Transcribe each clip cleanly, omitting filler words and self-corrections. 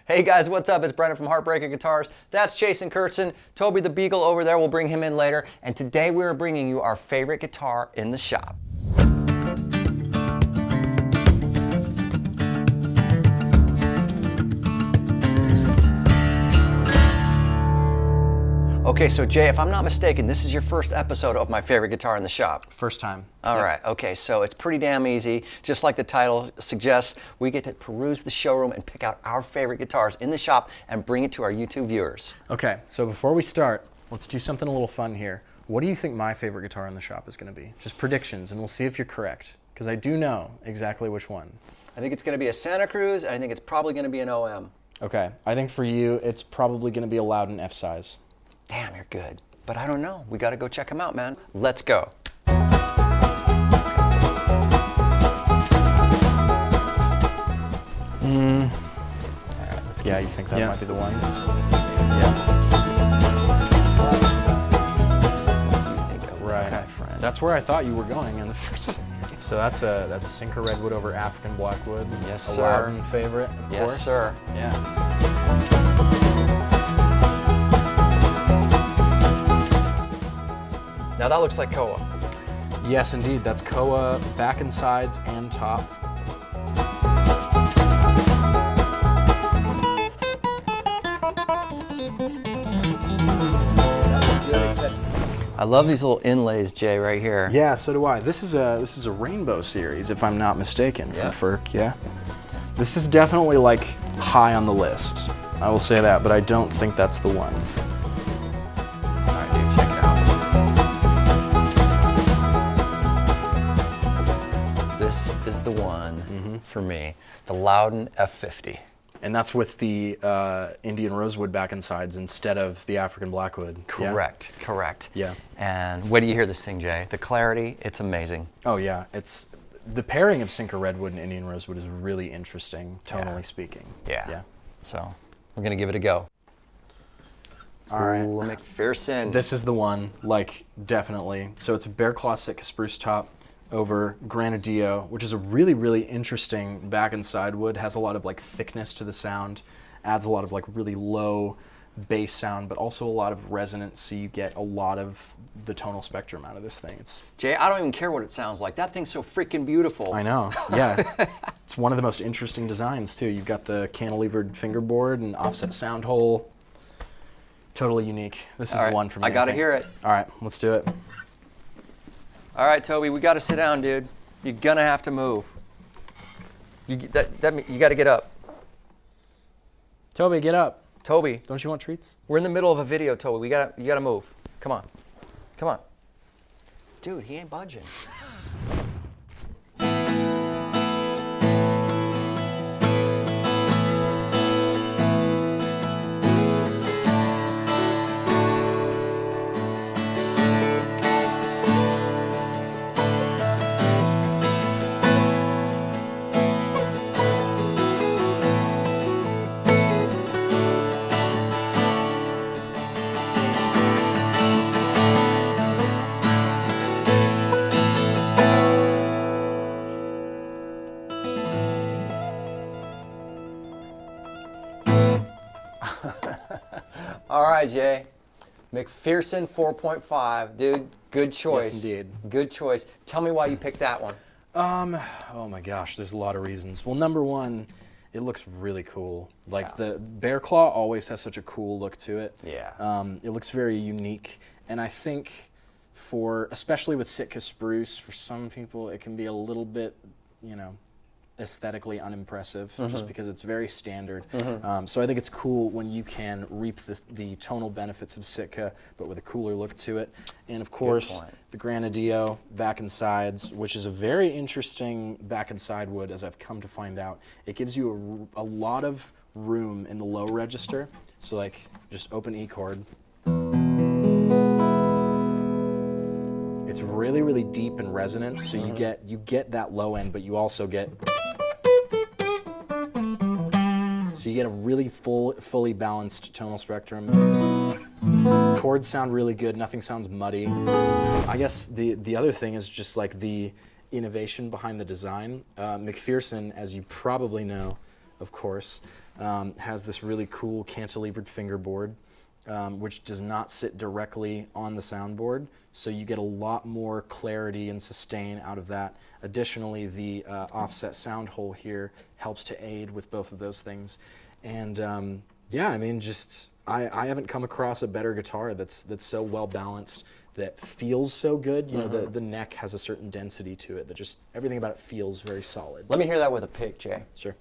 Hey guys, what's up? It's Brent from Heartbreaker Guitars. That's Jason Kurtzen. Toby the Beagle over there, we'll bring him in later. And today we're bringing you our favorite guitar in the shop. Okay, so Jay, if I'm not mistaken, this is your first episode of my favorite guitar in the shop. First time. All right, okay, so it's pretty damn easy. Just like the title suggests, we get to peruse the showroom and pick out our favorite guitars in the shop and bring it to our YouTube viewers. Okay, so before we start, let's do something a little fun here. What do you think my favorite guitar in the shop is going to be? Just predictions, and we'll see if you're correct, because I do know exactly which one. I think it's going to be a Santa Cruz, and I think it's probably going to be an OM. Okay, I think for you, it's probably going to be a Lowden F size. Damn, you're good. But I don't know. We got to go check them out, man. Let's go. Yeah, you think that might be the one? Yeah. Right. That's where I thought you were going in the first place. So that's Sinker Redwood over African Blackwood. Yes, a sir. Lowden favorite, of course. Yes, sir. Yeah. Now that looks like Koa. Yes, indeed. That's Koa back and sides and top. I love these little inlays, Jay, right here. Yeah, so do I. This is a rainbow series, if I'm not mistaken, from Ferk. Yeah. This is definitely like high on the list. I will say that, but I don't think that's the one. All right, dude, check it out. This is the one for me, the Lowden F50. And that's with the Indian rosewood back and sides instead of the African Blackwood. Correct, correct. Yeah. And wait till you hear this thing, Jay. The clarity, it's amazing. Oh yeah, it's the pairing of Sinker Redwood and Indian rosewood is really interesting, tonally speaking. Yeah. So we're gonna give it a go. All right. Ooh, McPherson. This is the one, like, definitely. So it's a Bear Claw Sitka spruce top over Granadillo, which is a really, really interesting back and side wood. Has a lot of like thickness to the sound, adds a lot of like really low bass sound, but also a lot of resonance, so you get a lot of the tonal spectrum out of this thing. It's Jay, I don't even care what it sounds like. That thing's so freaking beautiful. I know, yeah. It's one of the most interesting designs too. You've got the cantilevered fingerboard and offset sound hole. Totally unique. This is the one for me. I gotta hear it. All right, let's do it. All right, Toby, we got to sit down, dude. You're gonna have to move. You got to get up. Toby, get up. Toby, Don't you want treats? we're in the middle of a video, Toby. You got to move. Come on, come on, dude. He ain't budging. All right, Jay. McPherson 4.5, dude. Good choice. Yes, indeed. Good choice. Tell me why you picked that one. Oh my gosh, there's a lot of reasons. Well, number one, it looks really cool. Like the Bear Claw always has such a cool look to it. Yeah. It looks very unique, and I think especially with Sitka spruce, for some people it can be a little bit, aesthetically unimpressive, just because it's very standard. So I think it's cool when you can reap the tonal benefits of Sitka, but with a cooler look to it. And of course, the Granadillo back and sides, which is a very interesting back and side wood, as I've come to find out. It gives you a lot of room in the low register. So like, just open E chord. It's really, really deep and resonant, so you get that low end, but you also get. So you get a really fully balanced tonal spectrum. Chords sound really good, nothing sounds muddy. I guess the other thing is just like the innovation behind the design. McPherson, as you probably know, of course, has this really cool cantilevered fingerboard, which does not sit directly on the soundboard, so you get a lot more clarity and sustain out of that. Additionally, the offset sound hole here helps to aid with both of those things. And yeah, I mean, just I haven't come across a better guitar that's so well balanced, that feels so good. You know, the neck has a certain density to it that just everything about it feels very solid. Let me hear that with a pick, Jay. Sure.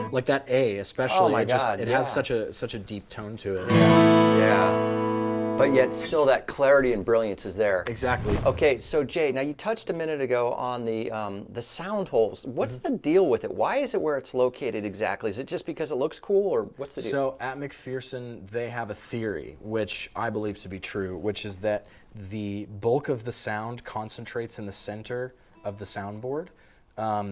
Like that A, especially. Oh my it just, God, it yeah. has such a deep tone to it. Yeah. But yet still that clarity and brilliance is there. Exactly. Okay, so Jay, now you touched a minute ago on the sound holes. What's the deal with it? Why is it where it's located exactly? Is it just because it looks cool, or what's the deal? So at McPherson, they have a theory, which I believe to be true, which is that the bulk of the sound concentrates in the center of the soundboard.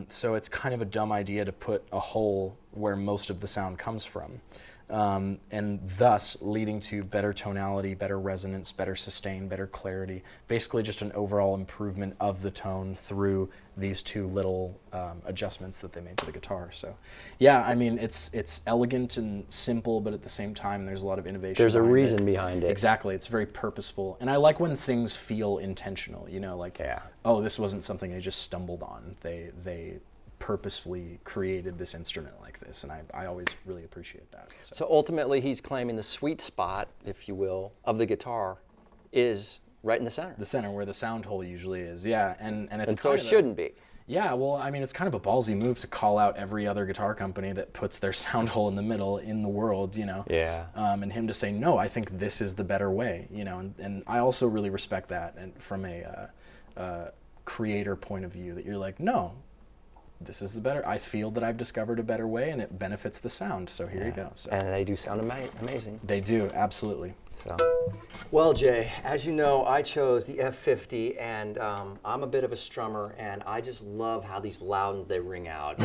So it's kind of a dumb idea to put a hole where most of the sound comes from. And thus leading to better tonality, better resonance, better sustain, better clarity, basically just an overall improvement of the tone through these two little adjustments that they made to the guitar. So yeah, I mean, it's elegant and simple, but at the same time there's a lot of innovation. There's a behind reason it. behind it. Exactly, it's very purposeful. And I like when things feel intentional, you know, like, Yeah. oh, this wasn't something they just stumbled on. They purposefully created this instrument like this, and I always really appreciate that. So ultimately, he's claiming the sweet spot, if you will, of the guitar is right in the center. The center where the sound hole usually is, yeah, and it's And so kind it of shouldn't be. Yeah, well, I mean, it's kind of a ballsy move to call out every other guitar company that puts their sound hole in the middle in the world, you know. Yeah. And him to say, no, I think this is the better way, you know, and I also really respect that, and from a creator point of view, that you're like, no, this is the better. I feel that I've discovered a better way, and it benefits the sound. So here you go. So. And they do sound amazing. They do, absolutely. So, well, Jay, as you know, I chose the F50, and I'm a bit of a strummer, and I just love how these Lowdens, they ring out.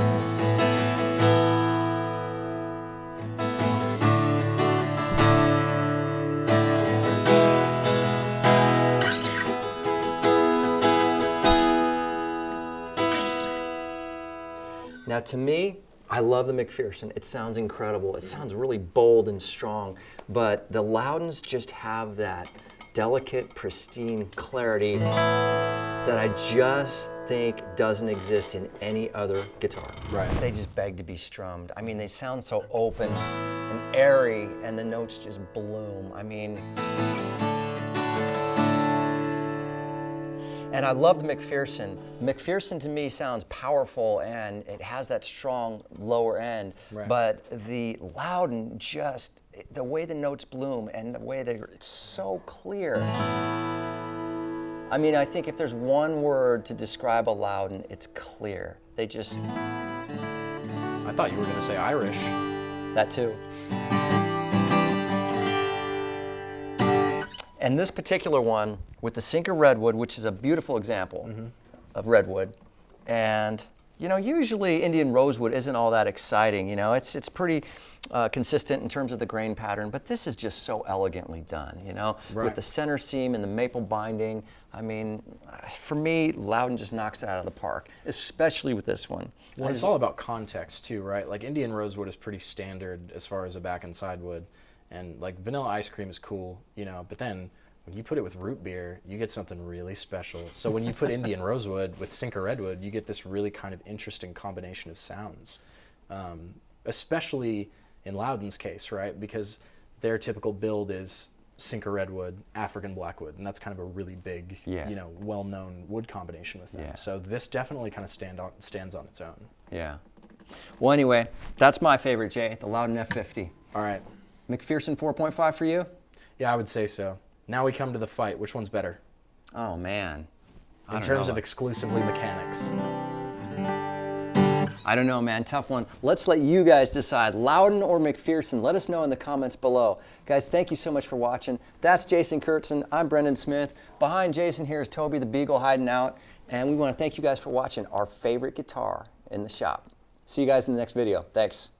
Now, to me, I love the McPherson. It sounds incredible. It sounds really bold and strong, but the Lowdens just have that delicate, pristine clarity that I just think doesn't exist in any other guitar. Right. They just beg to be strummed. I mean, they sound so open and airy, and the notes just bloom. I mean, and I love the McPherson. McPherson to me sounds powerful, and it has that strong lower end. Right. But the Lowden, just the way the notes bloom and the way it's so clear. I mean, I think if there's one word to describe a Lowden, it's clear. They just, I thought you were going to say Irish. that too. And this particular one with the Sinker Redwood, which is a beautiful example of redwood, and you know, usually Indian rosewood isn't all that exciting. You know, it's pretty consistent in terms of the grain pattern, but this is just so elegantly done. You know, Right. with the center seam and the maple binding. I mean, for me, Lowden just knocks it out of the park, especially with this one. Well, it's all about context too, right? Like Indian rosewood is pretty standard as far as a back and side wood, and like vanilla ice cream is cool, you know, but then when you put it with root beer, you get something really special. So when you put Indian rosewood with Sinker redwood, you get this really kind of interesting combination of sounds, especially in Lowden's case, right? Because their typical build is Sinker redwood, African blackwood, and that's kind of a really big, Yeah. you know, well-known wood combination with them. Yeah. So this definitely kind of stands on its own. Yeah. Well, anyway, that's my favorite, Jay, the Lowden F50. All right. McPherson 4.5 for you? Yeah, I would say so. Now we come to the fight. Which one's better? Oh, man. In terms of exclusively mechanics. I don't know, man. Tough one. Let's let you guys decide. Lowden or McPherson? Let us know in the comments below. Guys, thank you so much for watching. That's Jason Kurtzen. I'm Brendan Smith. Behind Jason here is Toby the Beagle hiding out. And we want to thank you guys for watching our favorite guitar in the shop. See you guys in the next video. Thanks.